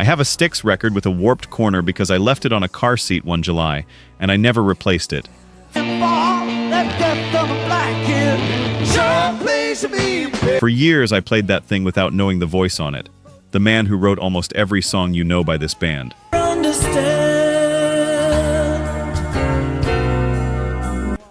have a Styx record with a warped corner because I left it on a car seat one July, and I never replaced it. For years, I played that thing without knowing the voice on it. The man who wrote almost every song you know by this band.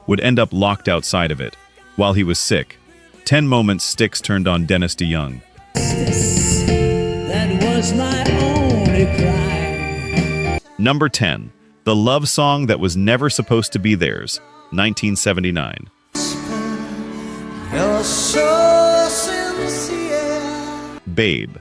Would end up locked outside of it. While he was sick. 10 moments Styx turned on Dennis DeYoung. That was my only cry. Number 10. The love song that was never supposed to be theirs. 1979. You're so sincere. Babe.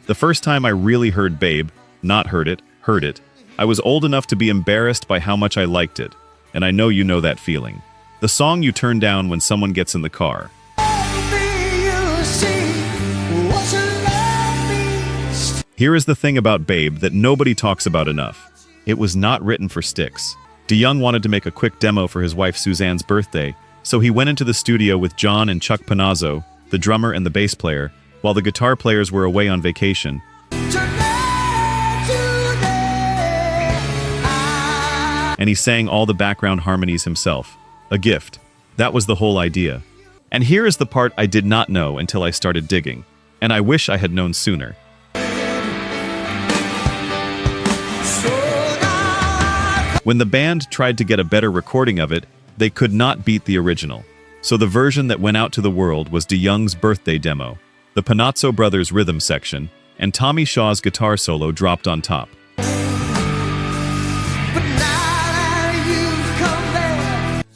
The first time I really heard Babe, not heard it, I was old enough to be embarrassed by how much I liked it, and I know you know that feeling. The song you turn down when someone gets in the car. Here is the thing about Babe that nobody talks about enough. It was not written for Styx. DeYoung wanted to make a quick demo for his wife Suzanne's birthday, so he went into the studio with John and Chuck Panazzo, the drummer and the bass player, while the guitar players were away on vacation. And he sang all the background harmonies himself. A gift. That was the whole idea. And here is the part I did not know until I started digging, and I wish I had known sooner. When the band tried to get a better recording of it, they could not beat the original. So the version that went out to the world was DeYoung's birthday demo, the Panazzo brothers' rhythm section, and Tommy Shaw's guitar solo dropped on top.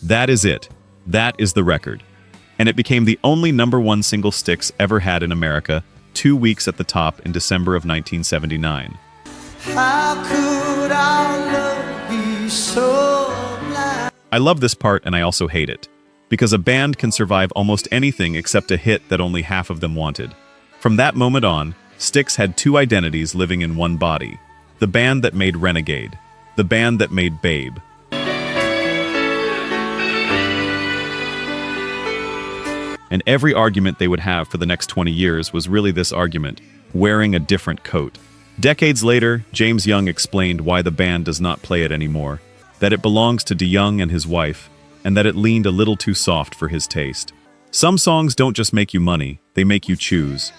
That is it. That is the record. And it became the only #1 single Styx ever had in America, 2 weeks at the top in December of 1979. How could our love be so blind? I love this part and I also hate it. Because a band can survive almost anything except a hit that only half of them wanted. From that moment on, Styx had two identities living in one body. The band that made Renegade. The band that made Babe. And every argument they would have for the next 20 years was really this argument, wearing a different coat. Decades later, James Young explained why the band does not play it anymore, that it belongs to DeYoung and his wife, and that it leaned a little too soft for his taste. Some songs don't just make you money, they make you choose.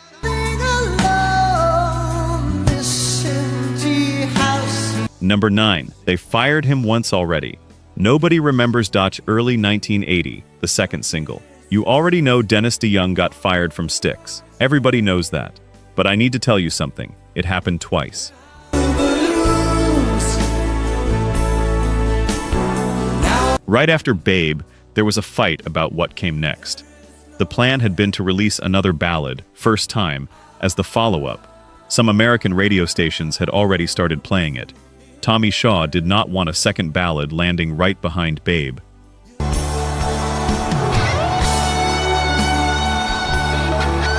Number 9. They fired him once already. Nobody remembers Dotch early 1980, the second single. You already know Dennis DeYoung got fired from Styx. Everybody knows that. But I need to tell you something. It happened twice. Right after Babe, there was a fight about what came next. The plan had been to release another ballad, First Time, as the follow-up. Some American radio stations had already started playing it. Tommy Shaw did not want a second ballad landing right behind Babe.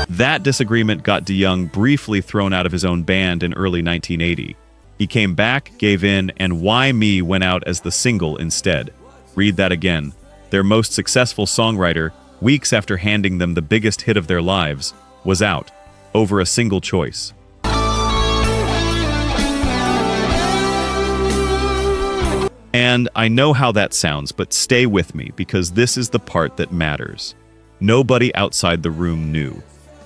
That disagreement got DeYoung briefly thrown out of his own band in early 1980. He came back, gave in, and Why Me went out as the single instead. Read that again. Their most successful songwriter, weeks after handing them the biggest hit of their lives, was out, over a single choice. And I know how that sounds, but stay with me, because this is the part that matters. Nobody outside the room knew.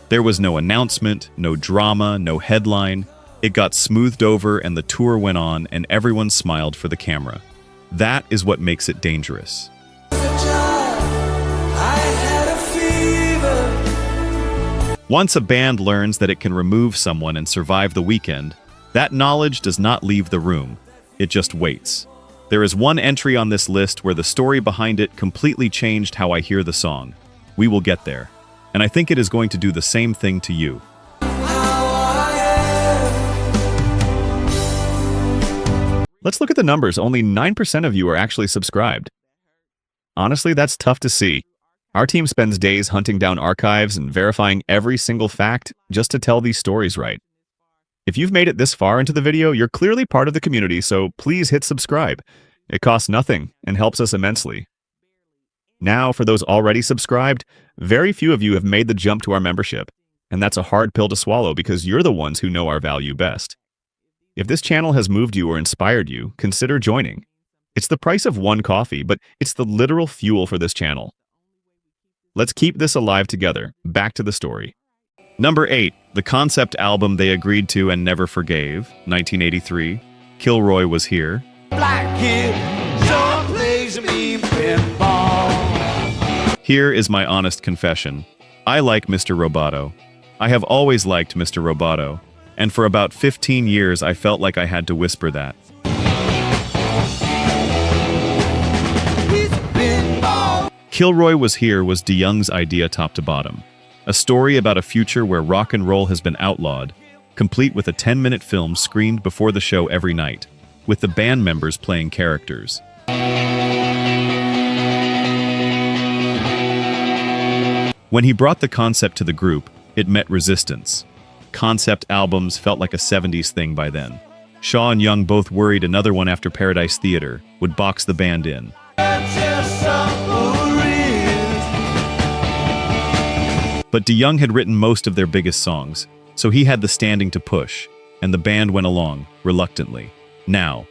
There was no announcement, no drama, no headline. It got smoothed over and the tour went on and everyone smiled for the camera. That is what makes it dangerous. Once a band learns that it can remove someone and survive the weekend, that knowledge does not leave the room. It just waits. There is one entry on this list where the story behind it completely changed how I hear the song. We will get there. And I think it is going to do the same thing to you. Let's look at the numbers. Only 9% of you are actually subscribed. Honestly, that's tough to see. Our team spends days hunting down archives and verifying every single fact just to tell these stories right. If you've made it this far into the video, you're clearly part of the community, so please hit subscribe. It costs nothing and helps us immensely. Now, for those already subscribed, very few of you have made the jump to our membership, and that's a hard pill to swallow because you're the ones who know our value best. If this channel has moved you or inspired you, consider joining. It's the price of one coffee, but it's the literal fuel for this channel. Let's keep this alive together. Back to the story. Number 8, the concept album they agreed to and never forgave, 1983. Kilroy Was Here. Black kid, John plays me pinball. Here is my honest confession. I like Mr. Roboto. I have always liked Mr. Roboto, and for about 15 years I felt like I had to whisper that. Kilroy Was Here was DeYoung's idea top to bottom. A story about a future where rock and roll has been outlawed, complete with a 10-minute film screened before the show every night, with the band members playing characters. When he brought the concept to the group, it met resistance. Concept albums felt like a 70s thing by then. Shaw and Young both worried another one after Paradise Theater would box the band in. But DeYoung had written most of their biggest songs, so he had the standing to push, and the band went along, reluctantly. Now,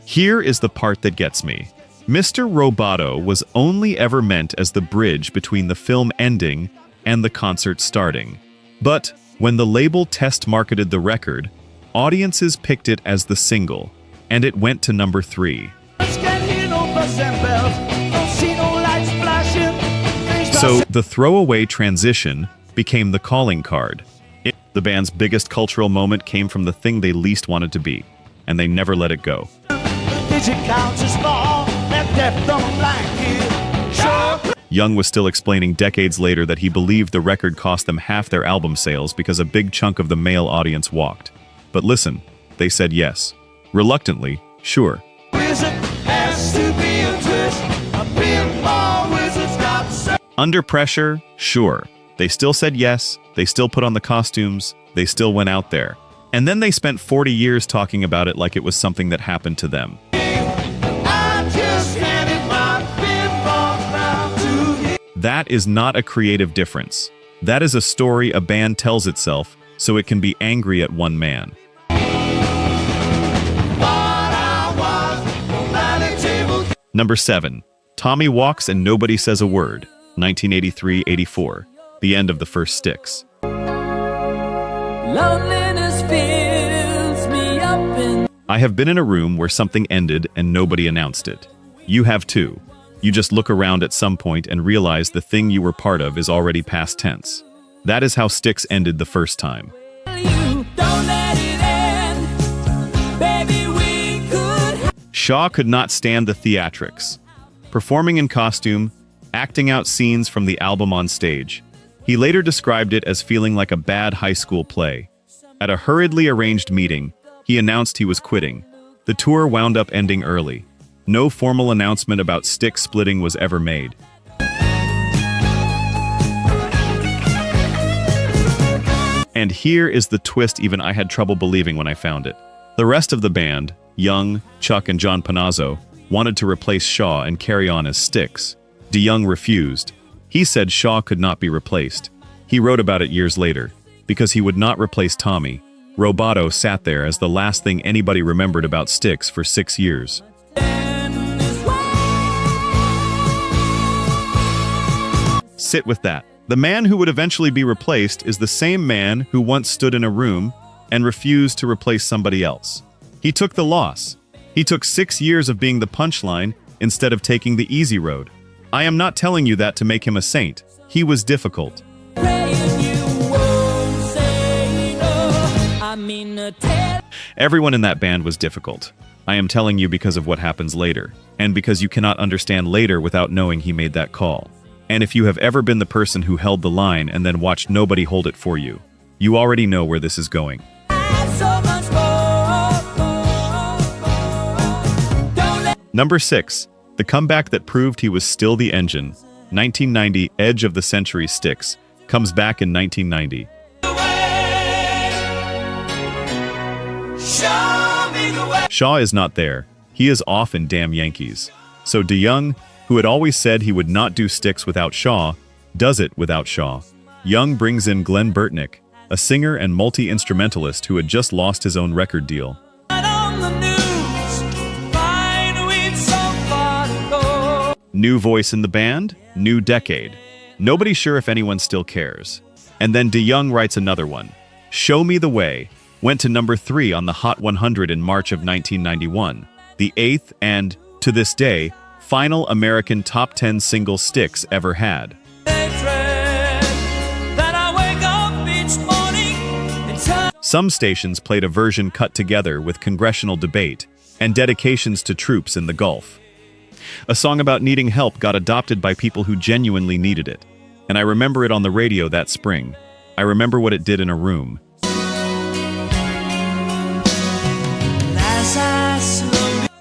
here is the part that gets me. Mr. Roboto was only ever meant as the bridge between the film ending and the concert starting. But when the label test marketed the record, audiences picked it as the single, and it went to number 3. So the throwaway transition became the calling card. The band's biggest cultural moment came from the thing they least wanted to be, and they never let it go. Young was still explaining decades later that he believed the record cost them half their album sales because a big chunk of the male audience walked. But listen, they said yes. Reluctantly, sure. Under pressure, sure. They still said yes, they still put on the costumes, they still went out there. And then they spent 40 years talking about it like it was something that happened to them. That is not a creative difference. That is a story a band tells itself so it can be angry at one man. Number 7. Tommy Walks and Nobody Says a Word, 1983-84. The end of the first Styx. Loneliness fills me up in... I have been in a room where something ended and nobody announced it. You have too. You just look around at some point and realize the thing you were part of is already past tense. That is how Styx ended the first time. Shaw could not stand the theatrics. Performing in costume, acting out scenes from the album on stage. He later described it as feeling like a bad high school play. At a hurriedly arranged meeting, he announced he was quitting. The tour wound up ending early. No formal announcement about Styx splitting was ever made. And here is the twist even I had trouble believing when I found it. The rest of the band, Young, Chuck, and John Panazzo, wanted to replace Shaw and carry on as Styx. DeYoung refused. He said Shaw could not be replaced. He wrote about it years later. Because he would not replace Tommy, Roboto sat there as the last thing anybody remembered about Styx for 6 years. Sit with that. The man who would eventually be replaced is the same man who once stood in a room and refused to replace somebody else. He took the loss. He took 6 years of being the punchline instead of taking the easy road. I am not telling you that to make him a saint. He was difficult. Everyone in that band was difficult. I am telling you because of what happens later, and because you cannot understand later without knowing he made that call. And if you have ever been the person who held the line and then watched nobody hold it for you, you already know where this is going. Number 6. The comeback that proved he was still the engine, 1990 Edge of the Century Styx, comes back in 1990. Shaw is not there. He is off in damn Yankees. So DeYoung, who had always said he would not do Styx without Shaw, does it without Shaw. Young brings in Glenn Burtnick, a singer and multi-instrumentalist who had just lost his own record deal. New voice in the band, new decade. Nobody's sure if anyone still cares. And then DeYoung writes another one. Show Me the Way went to number 3 on the Hot 100 in March of 1991, the 8th and, to this day, final American top 10 single Styx ever had. Some stations played a version cut together with congressional debate and dedications to troops in the Gulf. A song about needing help got adopted by people who genuinely needed it, and I remember it on the radio that spring. I remember what it did in a room.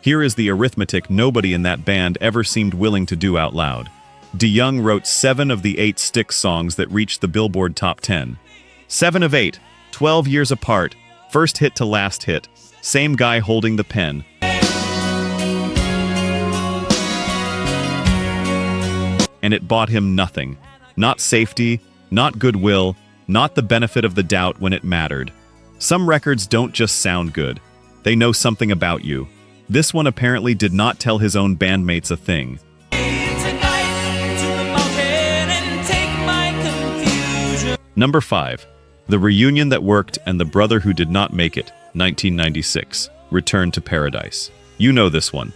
Here is the arithmetic nobody in that band ever seemed willing to do out loud. DeYoung wrote 7 of the 8 Styx songs that reached the Billboard Top 10. 7 of 8, 12 years apart, first hit to last hit, same guy holding the pen. And it bought him nothing. Not safety, not goodwill, not the benefit of the doubt when it mattered. Some records don't just sound good. They know something about you. This one apparently did not tell his own bandmates a thing. Number 5. The Reunion That Worked and the Brother Who Did Not Make It, 1996. Return to Paradise. You know this one.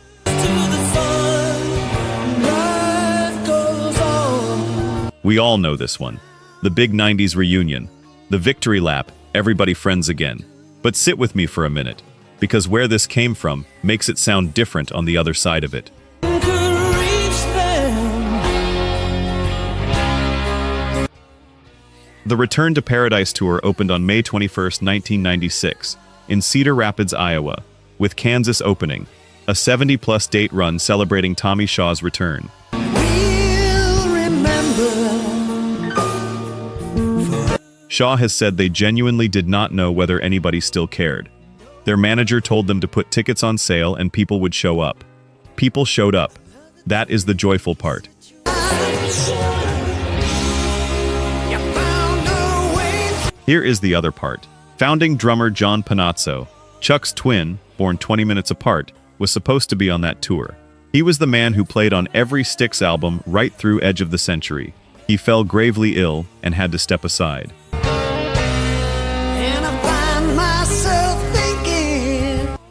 We all know this one. The big 90s reunion. The victory lap, everybody friends again. But sit with me for a minute, because where this came from makes it sound different on the other side of it. The Return to Paradise tour opened on May 21, 1996, in Cedar Rapids, Iowa, with Kansas opening, a 70-plus date run celebrating Tommy Shaw's return. Shaw has said they genuinely did not know whether anybody still cared. Their manager told them to put tickets on sale and people would show up. People showed up. That is the joyful part. Here is the other part. Founding drummer John Panazzo, Chuck's twin, born 20 minutes apart, was supposed to be on that tour. He was the man who played on every Styx album right through Edge of the Century. He fell gravely ill and had to step aside.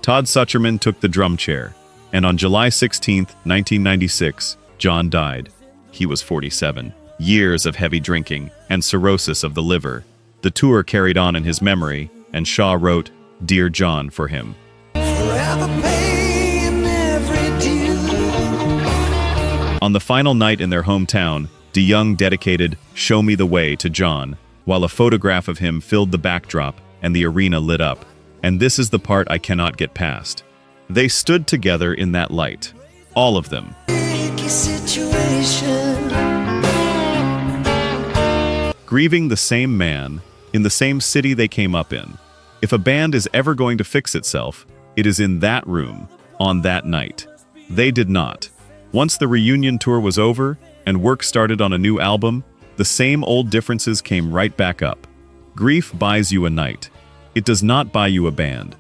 Todd Sucherman took the drum chair, and on July 16, 1996, John died. He was 47. Years of heavy drinking and cirrhosis of the liver. The tour carried on in his memory, and Shaw wrote Dear John for him. On the final night in their hometown, DeYoung dedicated Show Me the Way to John, while a photograph of him filled the backdrop and the arena lit up. And this is the part I cannot get past. They stood together in that light. All of them. Grieving the same man, in the same city they came up in. If a band is ever going to fix itself, it is in that room, on that night. They did not. Once the reunion tour was over, and work started on a new album, the same old differences came right back up. Grief buys you a night. It does not buy you a band.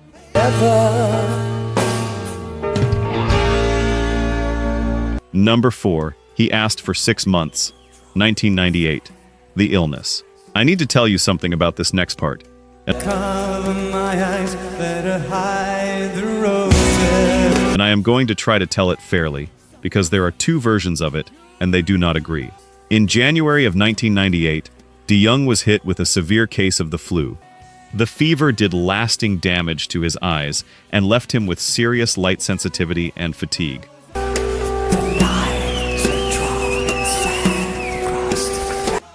Number 4. He asked for 6 months. 1998. The illness. I need to tell you something about this next part. And I am going to try to tell it fairly, because there are 2 versions of it, and they do not agree. In January of 1998, DeYoung was hit with a severe case of the flu. The fever did lasting damage to his eyes and left him with serious light sensitivity and fatigue.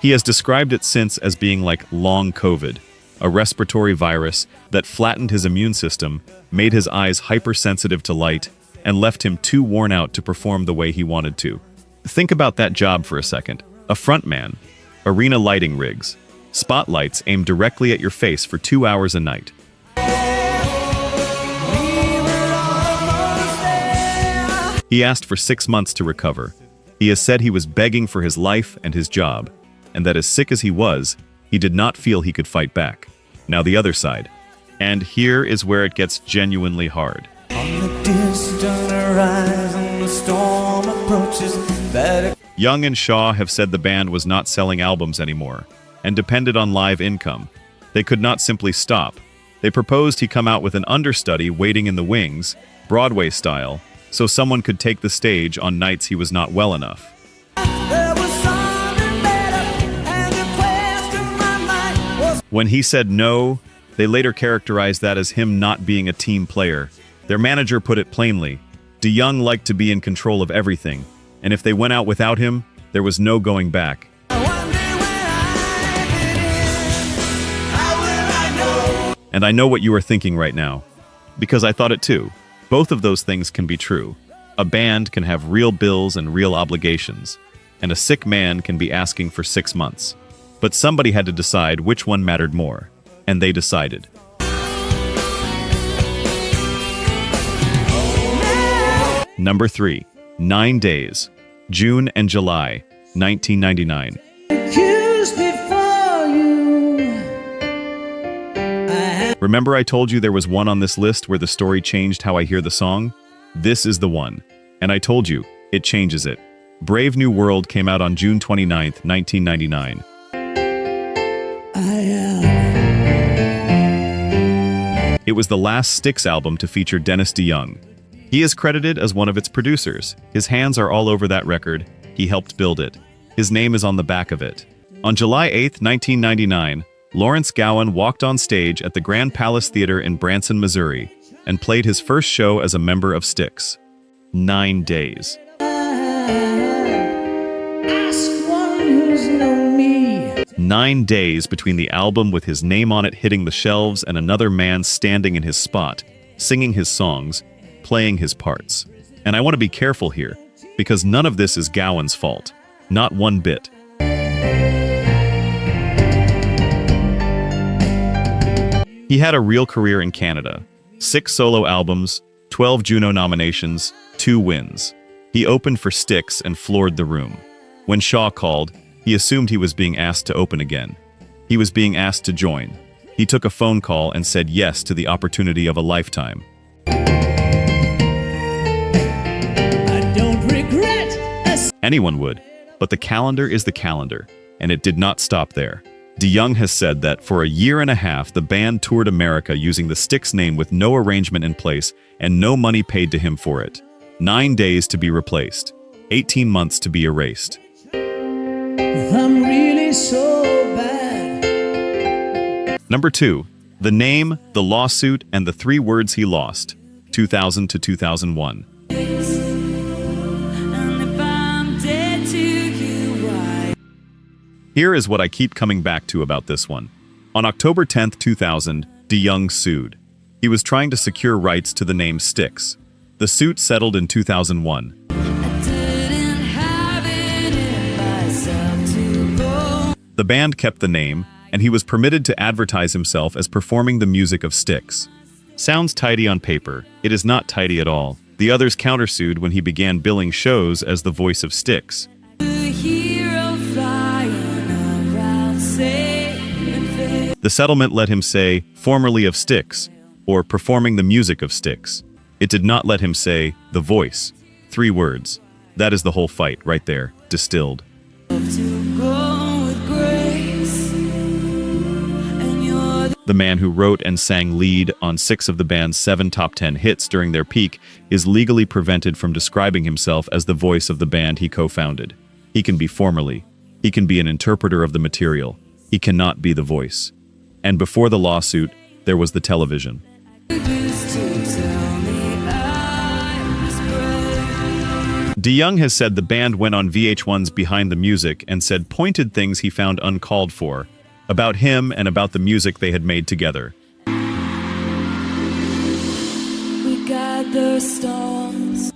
He has described it since as being like long COVID, a respiratory virus that flattened his immune system, made his eyes hypersensitive to light, and left him too worn out to perform the way he wanted to. Think about that job for a second. A frontman, arena lighting rigs, spotlights aimed directly at your face for 2 hours a night. He asked for 6 months to recover. He has said he was begging for his life and his job. and that as sick as he was, he did not feel he could fight back. Now the other side. And here is where it gets genuinely hard. On the distant horizon, the storm approaches. Young and Shaw have said the band was not selling albums anymore and depended on live income. They could not simply stop. They proposed he come out with an understudy waiting in the wings, Broadway style, so someone could take the stage on nights he was not well enough. When he said no, they later characterized that as him not being a team player. Their manager put it plainly, DeYoung liked to be in control of everything, and if they went out without him, there was no going back. And I know what you are thinking right now, because I thought it too. Both of those things can be true. A band can have real bills and real obligations, and a sick man can be asking for 6 months. But somebody had to decide which one mattered more, and they decided. Number 3, 9 days, June and July, 1999. Accused before you. Remember I told you there was one on this list where the story changed how I hear the song? This is the one. And I told you, it changes it. Brave New World came out on June 29th, 1999. It was the last Styx album to feature Dennis DeYoung. He is credited as one of its producers. His hands are all over that record. He helped build it. His name is on the back of it. On July 8th, 1999, Lawrence Gowan walked on stage at the Grand Palace Theater in Branson, Missouri, and played his first show as a member of Styx. 9 days. Ask one who's known me. 9 days between the album with his name on it hitting the shelves and another man standing in his spot, singing his songs, playing his parts. And I want to be careful here, because none of this is Gowan's fault. Not one bit. He had a real career in Canada. 6 solo albums, 12 Juno nominations, 2 wins. He opened for Styx and floored the room. When Shaw called, he assumed he was being asked to open again. He was being asked to join. He took a phone call and said yes to the opportunity of a lifetime. I don't regret a Anyone would, but the calendar is the calendar, and it did not stop there. DeYoung has said that for a year and a half, the band toured America using the Styx name with no arrangement in place and no money paid to him for it. 9 days to be replaced. 18 months to be erased. I'm really so bad. Number 2, the name, the lawsuit, and the 3 words he lost. 2000 to 2001. Here is what I keep coming back to about this one. On October 10, 2000, DeYoung sued. He was trying to secure rights to the name Styx. The suit settled in 2001. The band kept the name, and he was permitted to advertise himself as performing the music of Styx. Sounds tidy on paper. It is not tidy at all. The others countersued when he began billing shows as the voice of Styx. The settlement let him say, formerly of Styx, or performing the music of Styx. It did not let him say, the voice. 3 words. That is the whole fight, right there, distilled. The man who wrote and sang lead on 6 of the band's 7 top 10 hits during their peak is legally prevented from describing himself as the voice of the band he co-founded. He can be formerly. He can be an interpreter of the material. He cannot be the voice. And before the lawsuit, there was the television. DeYoung has said the band went on VH1's Behind the Music and said pointed things he found uncalled for, about him and about the music they had made together.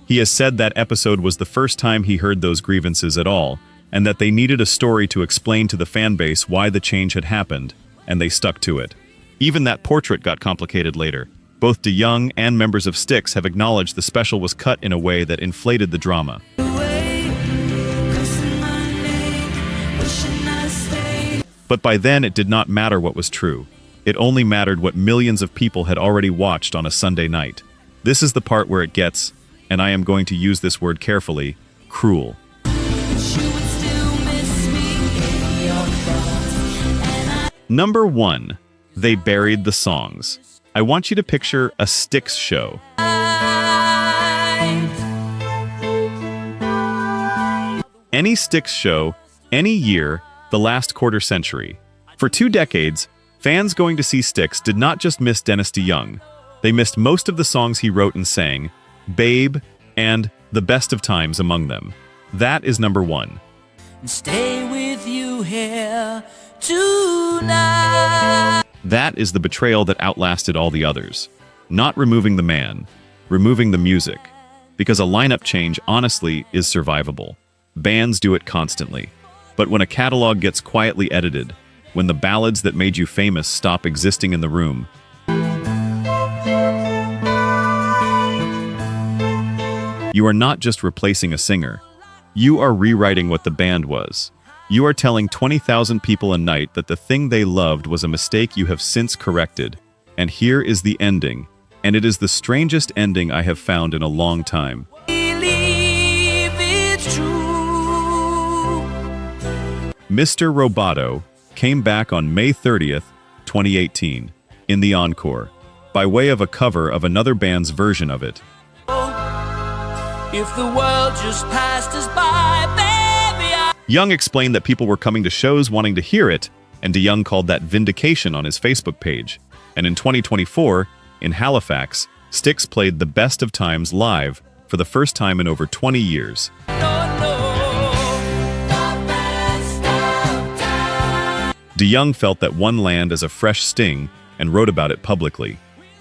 He has said that episode was the first time he heard those grievances at all, and that they needed a story to explain to the fan base why the change had happened, and they stuck to it. Even that portrait got complicated later. Both DeYoung and members of Styx have acknowledged the special was cut in a way that inflated the drama. But by then it did not matter what was true. It only mattered what millions of people had already watched on a Sunday night. This is the part where it gets, and I am going to use this word carefully, cruel. Number 1. They buried the songs. I want you to picture a Styx show. Any Styx show, any year, the last quarter century. For 2 decades, fans going to see Styx did not just miss Dennis DeYoung. They missed most of the songs he wrote and sang, Babe, and The Best of Times among them. That is number 1. Stay with you here tonight. That is the betrayal that outlasted all the others. Not removing the man, removing the music. Because a lineup change, honestly, is survivable. Bands do it constantly. But when a catalog gets quietly edited, when the ballads that made you famous stop existing in the room, you are not just replacing a singer. You are rewriting what the band was. You are telling 20,000 people a night that the thing they loved was a mistake you have since corrected. And here is the ending. And it is the strangest ending I have found in a long time. Believe it's true. Mr. Roboto came back on May 30th, 2018, in the encore, by way of a cover of another band's version of it. If the world just passed us by, baby, Young explained that people were coming to shows wanting to hear it, and DeYoung called that vindication on his Facebook page. And in 2024, in Halifax, Styx played The Best of Times live for the first time in over 20 years. DeYoung felt that one land as a fresh sting and wrote about it publicly.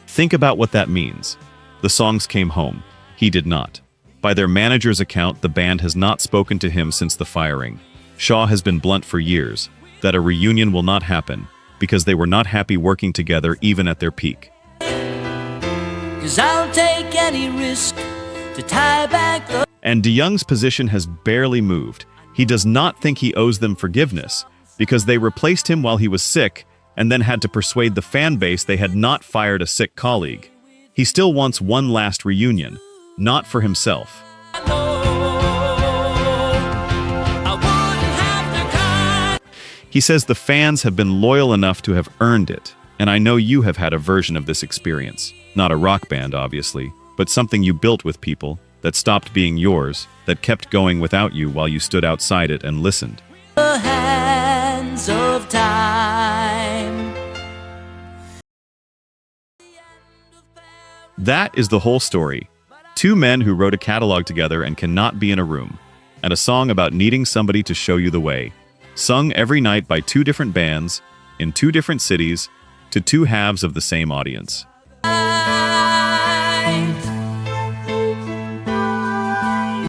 Think about what that means. The songs came home. He did not. By their manager's account, the band has not spoken to him since the firing. Shaw has been blunt for years that a reunion will not happen because they were not happy working together even at their peak. 'Cause I'll take any risk to tie back the... And DeYoung's position has barely moved. He does not think he owes them forgiveness because they replaced him while he was sick and then had to persuade the fan base they had not fired a sick colleague. He still wants one last reunion, not for himself. He says the fans have been loyal enough to have earned it, and I know you have had a version of this experience. Not a rock band, obviously, but something you built with people that stopped being yours, that kept going without you while you stood outside it and listened. The hands of time. That is the whole story. 2 men who wrote a catalog together and cannot be in a room, and a song about needing somebody to show you the way. Sung every night by 2 different bands, in 2 different cities, to 2 halves of the same audience.